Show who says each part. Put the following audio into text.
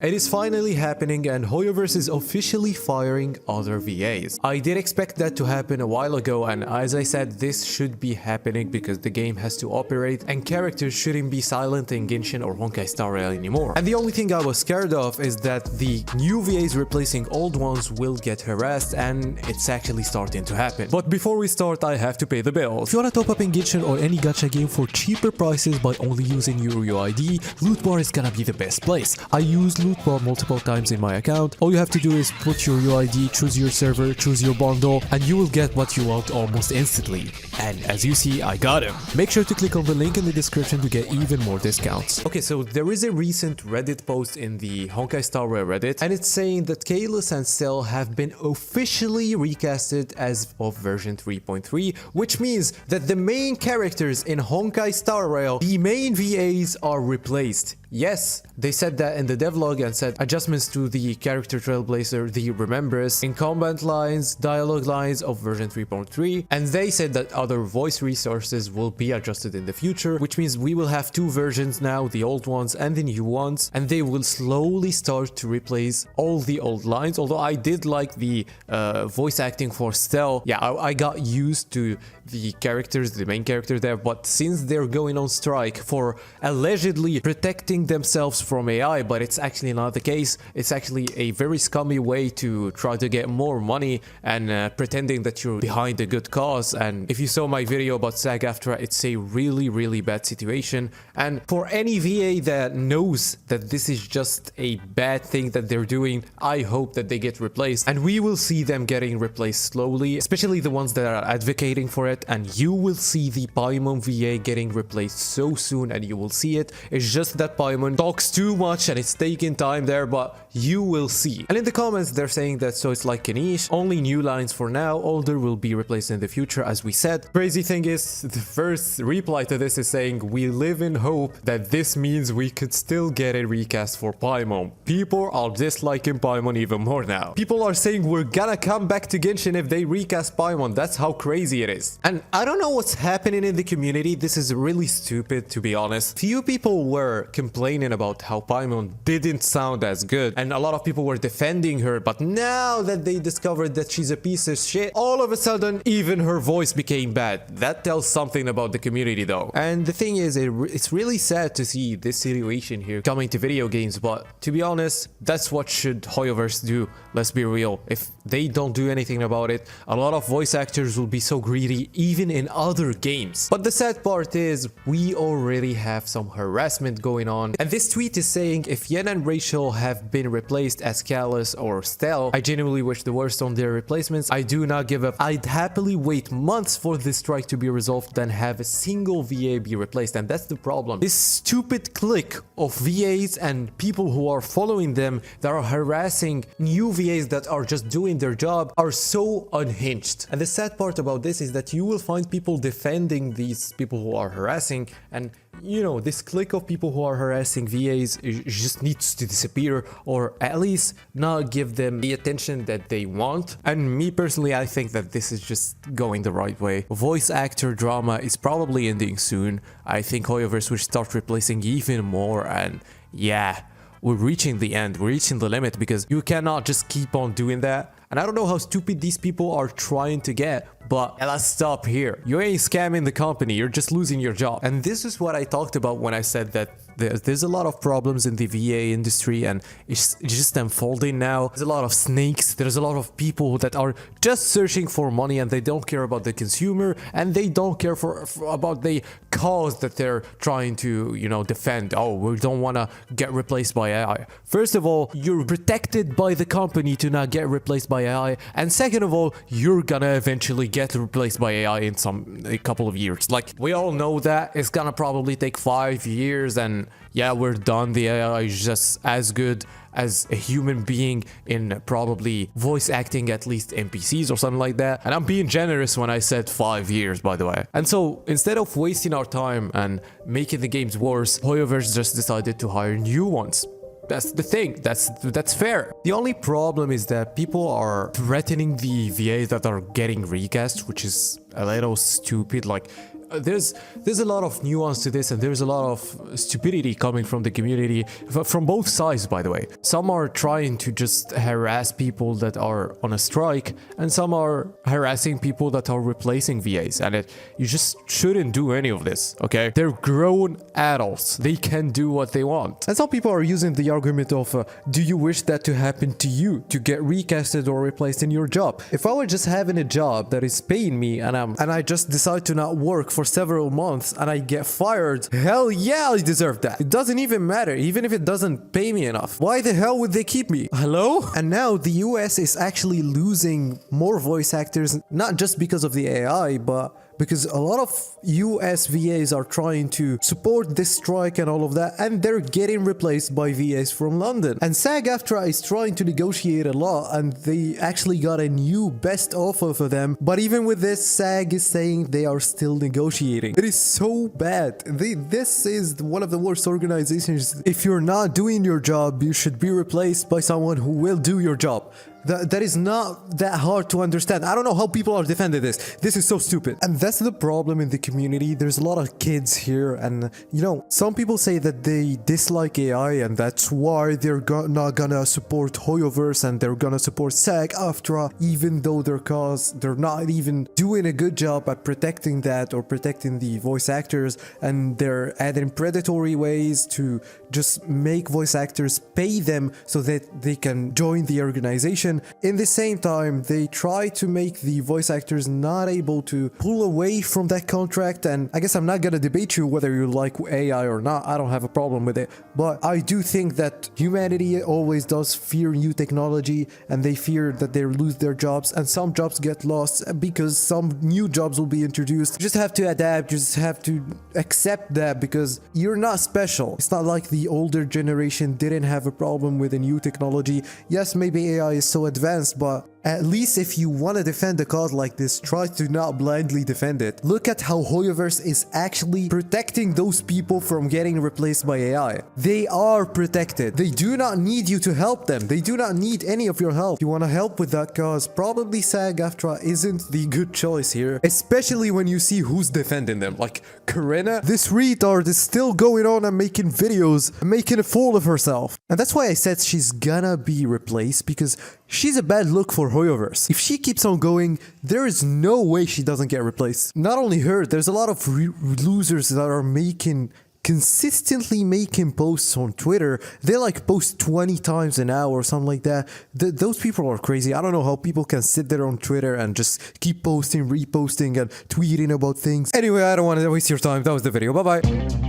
Speaker 1: It is finally happening and Hoyoverse is officially firing other VAs. I did expect that to happen a while ago, and as I said, this should be happening because the game has to operate and characters shouldn't be silent in Genshin or Honkai Star Rail anymore. And the only thing I was scared of is that the new VAs replacing old ones will get harassed, and it's actually starting to happen. But before we start, I have to pay the bills. If you wanna top up in Genshin or any gacha game for cheaper prices by only using your UID, Lootbar is gonna be the best place. I use Lootbar multiple times in my account. All you have to do is put your UID, choose your server, choose your bundle, and you will get what you want almost instantly. And as you see, I got him. Make sure to click on the link in the description to get even more discounts. Okay, so there is a recent Reddit post in the Honkai Star Rail Reddit, and it's saying that Kalis and Cell have been officially recasted as of version 3.3, which means that the main characters in Honkai Star Rail, the main VAs, are replaced. Yes, they said that in the devlog and said adjustments to the character trailblazer, the Remembrance, in combat lines, dialogue lines of version 3.3, and they said that other voice resources will be adjusted in the future, which means we will have two versions now, the old ones and the new ones, and they will slowly start to replace all the old lines. Although I did like the voice acting for Stel. Yeah, I got used to the characters, the main character there, but since they're going on strike for allegedly protecting themselves from AI, but it's actually not the case. It's actually a very scummy way to try to get more money and pretending that you're behind a good cause. And if you saw my video about SAG-AFTRA, it's a really bad situation. And for any VA that knows that this is just a bad thing that they're doing, I hope that they get replaced, and we will see them getting replaced slowly, especially the ones that are advocating for it. And you will see the Paimon VA getting replaced so soon, and you will see it. It's just that Paimon talks too much and it's taking time there, but you will see. And in the comments they're saying that so it's like Kanish, only new lines for now, older will be replaced in the future, as we said. Crazy thing is, the first reply to this is saying we live in hope that this means we could still get a recast for Paimon. People are disliking Paimon even more now. People are saying we're gonna come back to Genshin if they recast Paimon. That's how crazy it is. And I don't know what's happening in the community. This is really stupid, to be honest. Few people were complaining about how Paimon didn't sound as good, and a lot of people were defending her, but now that they discovered that she's a piece of shit, all of a sudden even her voice became bad. That tells something about the community though. And the thing is, it's really sad to see this situation here coming to video games, but to be honest, that's what should Hoyoverse do. Let's be real. If they don't do anything about it, a lot of voice actors will be so greedy even in other games. But the sad part is we already have some harassment going on, and this tweet is saying if Yen and Rachel have been replaced as Kalis or Stel, I genuinely wish the worst on their replacements. I do not give up. I'd happily wait months for this strike to be resolved than have a single VA be replaced, and that's the problem. This stupid clique of VAs and people who are following them that are harassing new VAs that are just doing their job are so unhinged. And the sad part about this is that you will find people defending these people who are harassing, and you know, this clique of people who are harassing VAs just needs to disappear, or at least not give them the attention that they want. And me personally, I think that this is just going the right way. Voice actor drama is probably ending soon. I think Hoyoverse will start replacing even more, and yeah, we're reaching the end, we're reaching the limit, because you cannot just keep on doing that. And I don't know how stupid these people are trying to get, but let's stop here. You ain't scamming the company, you're just losing your job. And this is what I talked about when I said that there's a lot of problems in the VA industry, and it's just unfolding now. There's a lot of snakes, there's a lot of people that are just searching for money, and they don't care about the consumer, and they don't care about the cause that they're trying to, you know, defend. Oh, we don't want to get replaced by AI. First of all, you're protected by the company to not get replaced by AI, and second of all, you're gonna eventually get replaced by AI in a couple of years. Like, we all know that it's gonna probably take 5 years, and yeah, we're done. The AI is just as good as a human being in probably voice acting, at least NPCs or something like that. And I'm being generous when I said 5 years, by the way. And so instead of wasting our time and making the games worse, Hoyoverse just decided to hire new ones. That's the thing. That's fair. The only problem is that people are threatening the VAs that are getting recast, which is a little stupid. Like, there's a lot of nuance to this, and there's a lot of stupidity coming from the community, from both sides, by the way. Some are trying to just harass people that are on a strike, and some are harassing people that are replacing VAs, and you just shouldn't do any of this, okay? They're grown adults. They can do what they want. And some people are using the argument of, do you wish that to happen to you, to get recasted or replaced in your job? If I were just having a job that is paying me and I just decide to not work for several months and I get fired, hell yeah, I deserve that. It doesn't even matter, even if it doesn't pay me enough. Why the hell would they keep me? Hello? And now the US is actually losing more voice actors, not just because of the AI, but because a lot of US VAs are trying to support this strike and all of that, and they're getting replaced by VAs from London. And SAG-AFTRA is trying to negotiate a law, and they actually got a new best offer for them. But even with this, SAG is saying they are still negotiating. It is so bad. This is one of the worst organizations. If you're not doing your job, you should be replaced by someone who will do your job. That is not that hard to understand. I don't know how people are defending this. This is so stupid. And that's the problem in the community. There's a lot of kids here, and you know, some people say that they dislike AI and that's why they're not gonna support Hoyoverse and they're gonna support SAG-AFTRA, even though they're not even doing a good job at protecting that or protecting the voice actors, and they're adding predatory ways to just make voice actors pay them so that they can join the organization. In the same time, they try to make the voice actors not able to pull away from that contract. And I guess I'm not gonna debate you whether you like AI or not. I don't have a problem with it, but I do think that humanity always does fear new technology, and they fear that they lose their jobs, and some jobs get lost because some new jobs will be introduced. You just have to adapt, you just have to accept that, because you're not special. It's not like the older generation didn't have a problem with a new technology. Yes, maybe AI is so advanced, but at least if you want to defend a cause like this, try to not blindly defend it. Look at how Hoyoverse is actually protecting those people from getting replaced by AI. They are protected. They do not need you to help them. They do not need any of your help. If you want to help with that cause, probably SAG-AFTRA isn't the good choice here, especially when you see who's defending them. Like Karina, this retard is still going on and making videos, making a fool of herself. And that's why I said she's gonna be replaced, because she's a bad look for Hoyoverse. If she keeps on going, there is no way she doesn't get replaced. Not only her, there's a lot of losers that are consistently making posts on Twitter. They like post 20 times an hour or something like that. Those people are crazy. I don't know how people can sit there on Twitter and just keep posting, reposting, and tweeting about things. Anyway, I don't want to waste your time. That was the video. Bye-bye.